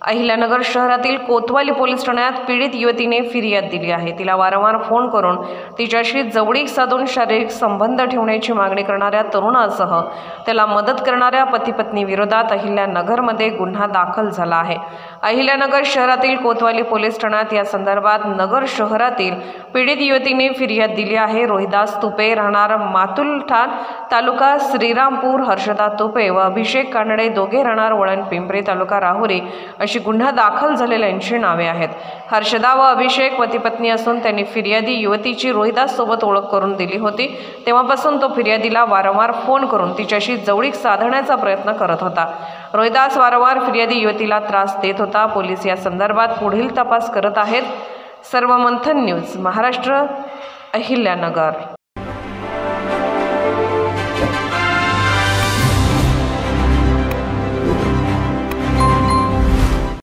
अहिल्यानगर शहरातील कोतवाली पोलीस ठाण्यात पीडित युवतीने फिर्याद दिली आहे। तिला वारंवार फोन करून तिच्याशी जवळीक साधून शारीरिक संबंध ठेवण्याची मागणी करणाऱ्या तरुणासह त्याला मदत करणाऱ्या पती-पत्नी विरोधात अहिल्यानगरमध्ये गुन्हा दाखल झाला आहे। अहिल्यानगर शहरातील कोतवाली पोलीस ठाण्यात या संदर्भात नगर शहरातील पीडित युवतीने फिर्याद दिली आहे। रोहिदास तुपे राहणार मातुलठाण तालुका श्रीरामपूर, हर्षदा तुपे व अभिषेक कानडे दोघे राहणार वळण पिंपरी तालुका राहुरी अशी गुन्हा दाखल झालेल्यांची नावे आहेत। हर्षदा व अभिषेक पती-पत्नी असून त्यांनी फिर्यादी युवतीची रोहिदास सोबत ओळख करून दिली होती। तेव्हापासून तो फिर्यादीला वारंवार फोन करून तिच्याशी जवळीक साधण्याचा प्रयत्न करत होता। रोहिदास वारंवार फिर्यादी युवतीला त्रास देत होता। पोलीस या संदर्भात पुढील तपास करत आहेत। सर्व मंथन न्यूज महाराष्ट्र, अहिल्यानगर।